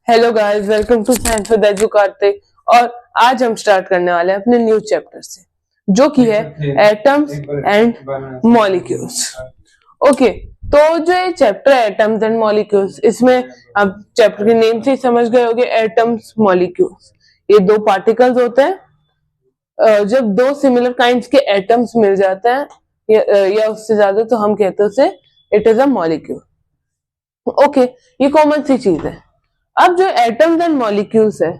Hello guys, welcome to science with Edu Kartik. और आज हम स्टार्ट करने वाले हैं अपने न्यू चैप्टर से, जो कि है एटम्स एंड मॉलिक्यूल्स। ओके, तो जो ये चैप्टर है एटम्स एंड मॉलिक्यूल्स, इसमें आप चैप्टर के नेम से ही समझ गए होंगे। एटम्स, मॉलिक्यूल्स, ये दो पार्टिकल्स होते हैं। जब दो सिमिलर काइंड्स के एटम्स मिल जाते हैं या उससे ज्यादा, तो हम कहते हैं उसे it is a molecule. Okay, ये कॉमन सी चीज है। अब जो एटम्स एंड मॉलिक्यूल्स है,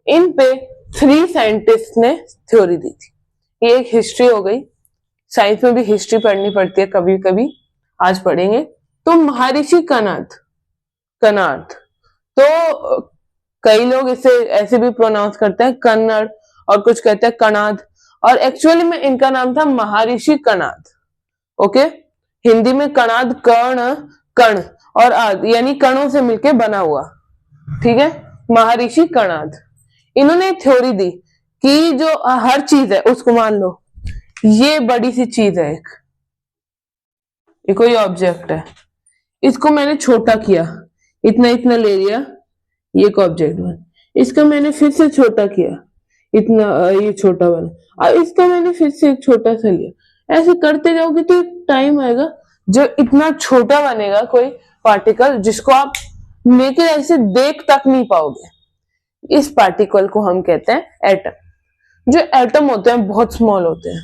इन पे 3 साइंटिस्ट ने थ्योरी दी थी। ये एक हिस्ट्री हो गई। साइंस में भी हिस्ट्री पढ़नी पड़ती है कभी कभी, आज पढ़ेंगे। तो महर्षि कणाद, तो कई लोग इसे ऐसे भी प्रोनाउंस करते हैं कन्नड़, और कुछ कहते हैं कणाद, और एक्चुअली में इनका नाम था महर्षि कणाद। ओके, हिंदी में कणाद कण और आद यानी कणों से मिलके बना हुआ, ठीक है। महर्षि कणाद, इन्होंने थ्योरी दी कि जो हर चीज है उसको मान लो ये बड़ी सी चीज है, ये कोई ऑब्जेक्ट है, इसको मैंने छोटा किया, इतना इतना ले लिया, ये एक ऑब्जेक्ट बना। इसका मैंने फिर से छोटा किया, इतना ये छोटा बना, और इसका मैंने फिर से एक छोटा सा लिया। ऐसे करते जाओगे तो एक टाइम आएगा जो इतना छोटा बनेगा कोई पार्टिकल, जिसको आप नेकेड आई से देख तक नहीं पाओगे। इस पार्टिकल को हम कहते हैं एटम। जो एटम होते हैं बहुत स्मॉल होते हैं,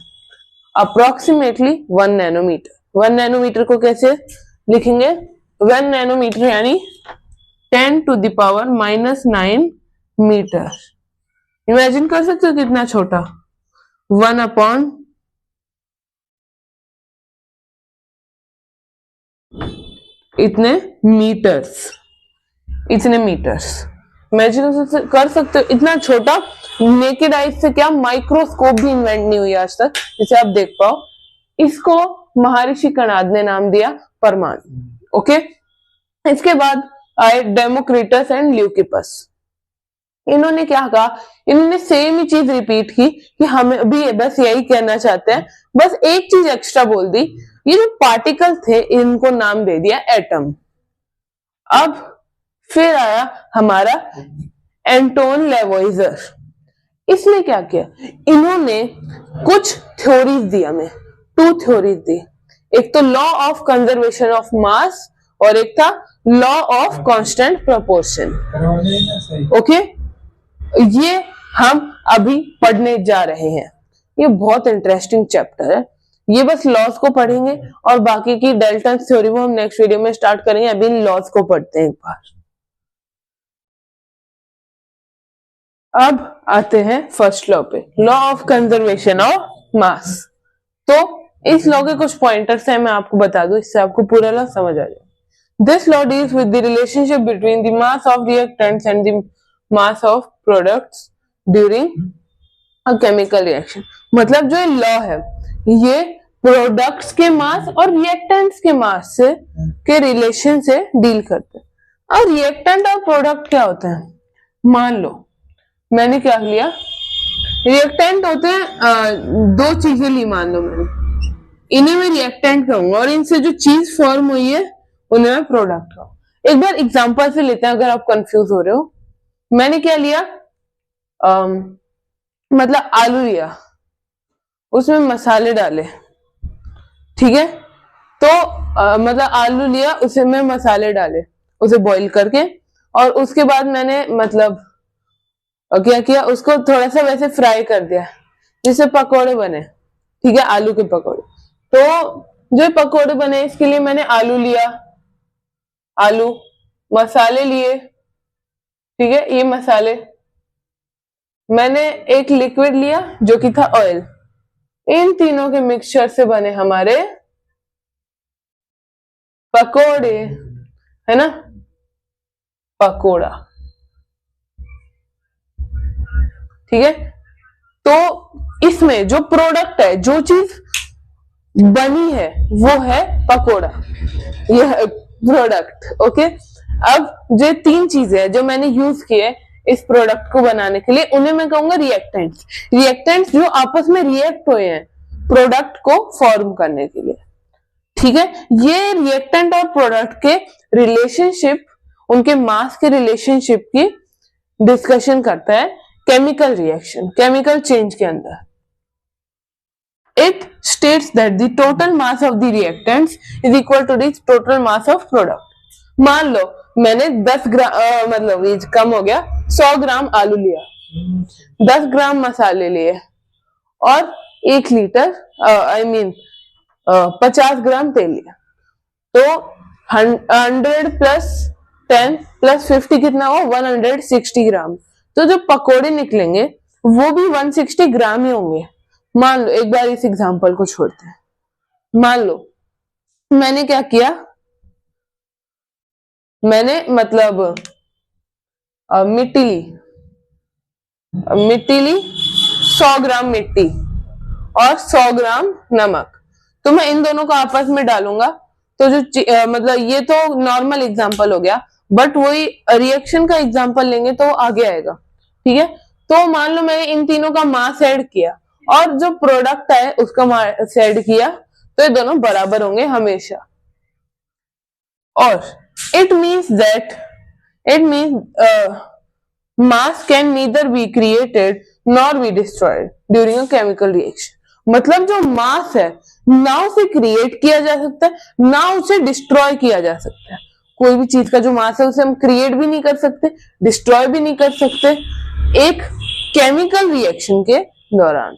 अप्रोक्सीमेटली 1 नैनोमीटर। 1 नैनोमीटर को कैसे लिखेंगे? 1 नैनोमीटर यानी 10⁻⁻9 मीटर। इमेजिन कर सकते हो कितना छोटा, 1 अपॉन इतने मीटर्स, इमेजिन कर सकते हो इतना छोटा। नेकेड आई से क्या, माइक्रोस्कोप भी इन्वेंट नहीं हुई आज तक जिसे आप देख पाओ। इसको महर्षि कणाद ने नाम दिया परमाणु। ओके, इसके बाद आए डेमोक्रिटस एंड ल्यूकिपस। इन्होंने क्या कहा, इन्होंने सेम ही चीज रिपीट की कि हमें भी बस यही कहना चाहते हैं, बस एक चीज एक्स्ट्रा बोल दी। ये जो पार्टिकल थे इनको नाम दे दिया एटम। अब फिर आया हमारा एंटोन लेवोइजर। इसने क्या किया, इन्होंने कुछ थ्योरीज दी हमें, 2 थ्योरीज दी। एक तो law of conservation of mass और एक था law of constant proportion. Okay, ये हम अभी पढ़ने जा रहे हैं। ये बहुत इंटरेस्टिंग चैप्टर है। ये बस लॉज को पढ़ेंगे और बाकी की डेल्टन थ्योरी वो हम नेक्स्ट वीडियो में स्टार्ट करेंगे। अभी इन लॉज को पढ़ते हैं एक बार। अब आते हैं फर्स्ट लॉ पे, law of conservation of mass. तो इस लॉ के कुछ पॉइंटर्स हैं, मैं आपको बता दूं, इससे आपको पूरा लॉ समझ आ जाए। This law deals with the relationship between the mass of reactants and the mass of products during a chemical reaction. मतलब जो ये लॉ है, ये प्रोडक्ट्स के मास और रिएक्टेंट्स के मास से के रिलेशन से डील करते हैं। और रिएक्टेंट और प्रोडक्ट क्या होते हैं? मान लो मैंने क्या लिया, रिएक्टेंट होते हैं 2 चीजें ली, मान लो मैंने, इन्हें मैं रिएक्टेंट कहूंगा, और इनसे जो चीज फॉर्म हुई है उन्हें मैं प्रोडक्ट कहूंगा। एक बार एग्जांपल से लेते हैं, अगर आप कंफ्यूज हो रहे हो। मैंने क्या लिया, मतलब आलू लिया, उसमें मसाले डाले, ठीक है। तो मतलब आलू लिया, उसे में मसाले डाले, उसे बॉईल करके, और उसके बाद मैंने मतलब क्या किया, उसको थोड़ा सा वैसे फ्राई कर दिया जिससे पकोड़े बने, ठीक है, आलू के पकोड़े। तो जो पकोड़े बने इसके लिए मैंने आलू लिया, आलू, मसाले लिए, ठीक है, ये मसाले, मैंने एक लिक्विड लिया जो कि था ऑयल। इन तीनों के मिक्सचर से बने हमारे पकोड़े, है ना, पकोड़ा, ठीक है। तो इसमें जो प्रोडक्ट है, जो चीज बनी है, वो है पकोड़ा, ये है प्रोडक्ट। ओके, अब जो 3 चीजें हैं जो मैंने यूज किए इस प्रोडक्ट को बनाने के लिए, उन्हें मैं कहूंगा रिएक्टेंट्स। रिएक्टेंट्स जो आपस में रिएक्ट हुए हैं प्रोडक्ट को फॉर्म करने के लिए, ठीक है। ये रिएक्टेंट और प्रोडक्ट के रिलेशनशिप उनके मास के रिलेशनशिप की डिस्कशन करता है केमिकल रिएक्शन, केमिकल चेंज के अंदर। It states that the total mass of the reactants is equal to the total mass of product. मान लो मैंने 10 ग्राम मतलब ये कम हो गया, 100 ग्राम आलू लिया, 10 ग्राम मसाले लिए और 1 लीटर 50 ग्राम तेल लिया, तो 100 प्लस 10 प्लस 50 कितना हो, 160 ग्राम। तो जो पकोड़े निकलेंगे वो भी 160 ग्राम ही होंगे। मान लो, एक बार इस एग्जांपल को छोड़ते हैं, मान लो मैंने क्या किया, मैंने मतलब मिट्टी ली 100 ग्राम मिट्टी और 100 ग्राम नमक, तो मैं इन दोनों को आपस में डालूंगा, तो जो मतलब ये तो नॉर्मल एग्जांपल हो गया, बट वही रिएक्शन का एग्जांपल लेंगे तो आगे आएगा, ठीक है। तो मान लो मैंने इन तीनों का मास ऐड किया और जो प्रोडक्ट है उसका मास ऐड किया, तो ये दोनों बराबर होंगे हमेशा। और it means mass can neither be created nor be destroyed during a chemical reaction. मतलब जो मास है ना उसे क्रिएट किया जा सकता है ना उसे डिस्ट्रॉय किया जा सकता है। कोई भी चीज का जो मास है उसे हम क्रिएट भी नहीं कर सकते, डिस्ट्रॉय भी नहीं कर सकते एक केमिकल रिएक्शन के दौरान,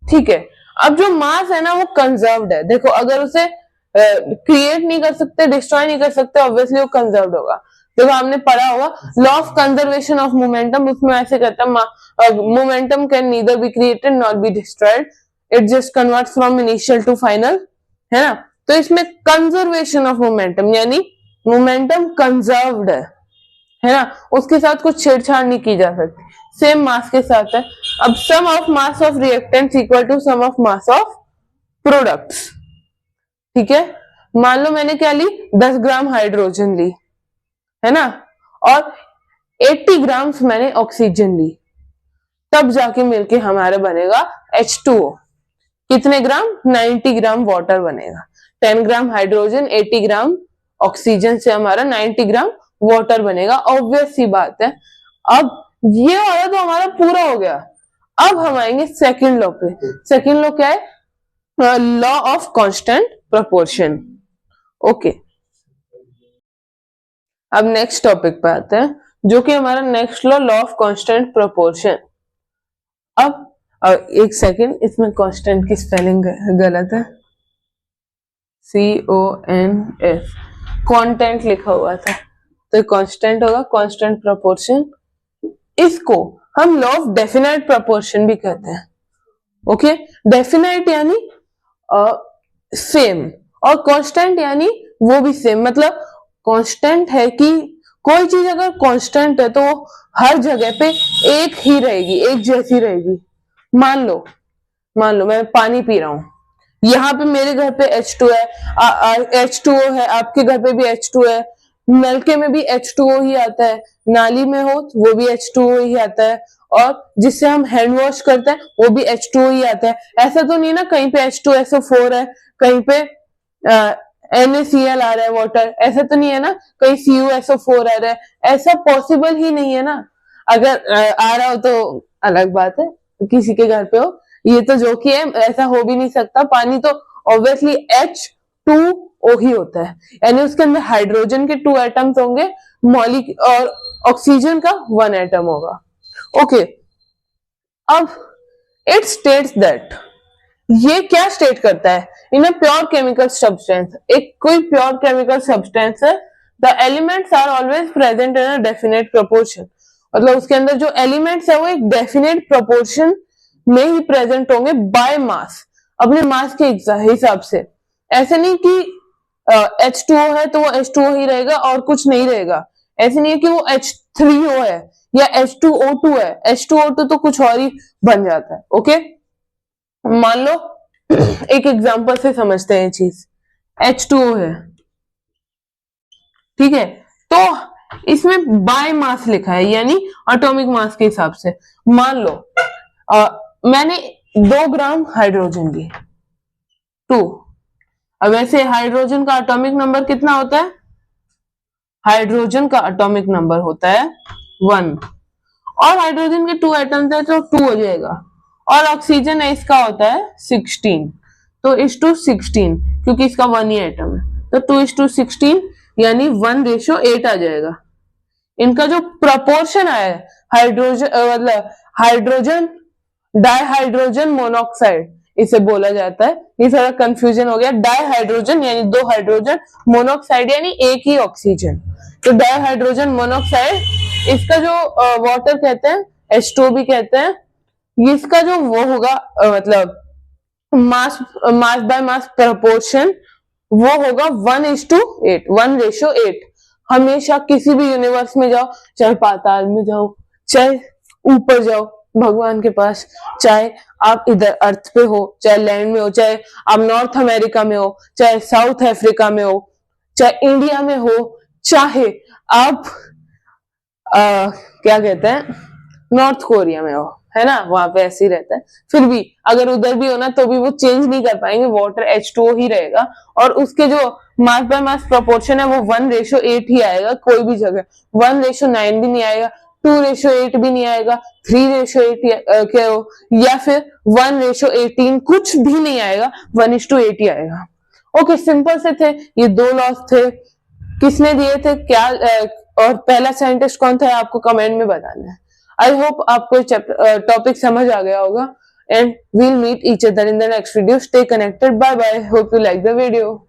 ठीक है। अब जो मास है ना वो कंजर्व्ड है। देखो, अगर उसे क्रिएट नहीं कर सकते, डिस्ट्रॉय नहीं कर सकते, ऑब्वियसली वो कंजर्व्ड होगा। देखो, हमने पढ़ा होगा law of conservation of momentum, उसमें ऐसे कहता है momentum can neither be created not be destroyed, it just converts from initial to final, है ना। तो इसमें कंजर्वेशन ऑफ मोमेंटम यानी मोमेंटम कंजर्व्ड है ना, उसके साथ कुछ छेड़छाड़ नहीं की जा सकती। सेम मास के साथ है। अब sum of mass of reactants equal to sum of mass of products, ठीक है। मान लो मैंने क्या ली, 10 ग्राम हाइड्रोजन ली, है ना, और 80 ग्राम मैंने ऑक्सीजन ली, तब जाके मिलके हमारा बनेगा H2O। कितने ग्राम, 90 ग्राम वाटर बनेगा। 10 ग्राम हाइड्रोजन, 80 ग्राम ऑक्सीजन से हमारा 90 ग्राम वाटर बनेगा। ऑब्वियस सी बात है। अब ये वाला तो हमारा पूरा हो गया। अब हम आएंगे सेकंड लॉ पे। सेकंड लॉ क्या है, law of constant proportion. Okay, अब नेक्स्ट टॉपिक पे आते हैं, जो कि हमारा next law of constant proportion. अब एक सेकंड, इसमें कांस्टेंट की स्पेलिंग गलत है, CONS, कांस्टेंट लिखा हुआ था, तो कांस्टेंट होगा कांस्टेंट प्रोपोर्शन। इसको हम लॉ ऑफ डेफिनाइट प्रोपोर्शन भी कहते हैं। ओके, डेफिनाइट यानी सेम और कांस्टेंट यानी वो भी सेम। मतलब कांस्टेंट है कि कोई चीज अगर कांस्टेंट है तो वो हर जगह पे एक ही रहेगी, एक जैसी रहेगी। मान लो मैं पानी पी रहा हूं, यहाँ पे मेरे घर पे H2 है, H2O है, आपके घर पे भी H2 है, नलके में भी H2O ही आता है, नाली में हो तो वो भी H2O ही आता है, और जिससे हम हैंड वॉश करते हैं वो भी H2O ही आता है। ऐसा तो नहीं ना कहीं पे H2SO4 है, कहीं पे NaCl आ रहा है वाटर, ऐसा तो नहीं है ना कहीं CuSO4 आ रहा है, ऐसा पॉसिबल ही नहीं है ना। अगर आ रहा हो तो अलग बात है, किसी के घर पे हो, ये तो जो कि है, ऐसा हो भी नहीं सकता। पानी तो ऑब्वियसली H2O ही होता है, यानी उसके अंदर हाइड्रोजन के 2 एटम्स होंगे, और ऑक्सीजन का 1 एटम होगा। ओके, अब इट स्टेट्स दैट, ये क्या स्टेट करता है, in a pure chemical substance, एक कोई प्योर केमिकल सब्सटेंस है, the elements are always present in a definite proportion. मतलब उसके अंदर जो एलिमेंट्स है वो एक डेफिनेट प्रोपोर्शन में ही प्रेजेंट होंगे बाय मास, अपने मास के हिसाब से। ऐसे नहीं कि H2O है तो वो H2O ही रहेगा और कुछ नहीं रहेगा। ऐसे नहीं है कि वो H3O है या H2O2 है, H2O2 तो कुछ और ही बन जाता है। ओके, मान लो एक एग्जांपल से समझते हैं ये चीज। H2O है, ठीक है, तो इसमें बाय मास लिखा है, यानी एटॉमिक मास के हिसाब से। मान लो मैंने 2 ग्राम हाइड्रोजन ली, 2। अब वैसे हाइड्रोजन का एटॉमिक नंबर कितना होता है, हाइड्रोजन का एटॉमिक नंबर होता है 1, और हाइड्रोजन के 2 एटम्स है तो 2 हो जाएगा, और ऑक्सीजन है इसका होता है 16, तो is to 16, क्योंकि इसका 1 ही एटम है, तो 2:16 यानी 1:8 आ जाएगा। इनका जो प्रपोर्शन है हाइड्रोजन मतलब हाइड्रोजन डाइहाइड्रोजन मोनोऑक्साइड इसे बोला जाता है, ये थोड़ा कंफ्यूजन हो गया। डाइहाइड्रोजन यानी 2 हाइड्रोजन, मोनोऑक्साइड यानी एक ही ऑक्सीजन, तो डाइहाइड्रोजन मोनोऑक्साइड इसका जो वाटर कहते हैं H2O भी कहते हैं, इसका जो वो होगा मतलब मास बाय मास प्रपोर्शन वो होगा 1:8, 1:8। हमेशा किसी भी यूनिवर्स में जाओ, चाहे पाताल में जाओ, चाहे ऊपर जाओ भगवान के पास, चाहे आप इधर अर्थ पे हो, चाहे लैंड में हो, चाहे आप नॉर्थ अमेरिका में हो, चाहे साउथ अफ्रीका में हो, चाहे इंडिया में हो, चाहे आप क्या कहते हैं नॉर्थ कोरिया में हो, है ना, वहां पे ऐसे ही रहता है। फिर भी अगर उधर भी हो ना तो भी वो चेंज नहीं कर पाएंगे, वाटर H2O ही रहेगा, और उसके जो मास बाय मास प्रोपोर्शन है वो 1:8 ही आएगा कोई भी जगह, 1:9 भी नहीं आएगा, 2:8 भी नहीं आएगा, 3:8 या फिर 1:18 कुछ भी नहीं आएगा, 1:8 ही आएगा। ओके, सिंपल से थे ये 2 लॉस थे। किसने दिए थे क्या और पहला साइंटिस्ट कौन था आपको कमेंट में बताना है। आई होप आपको टॉपिक समझ आ गया होगा, and we'll meet each other in the next video. Stay connected, bye bye, hope you like the video.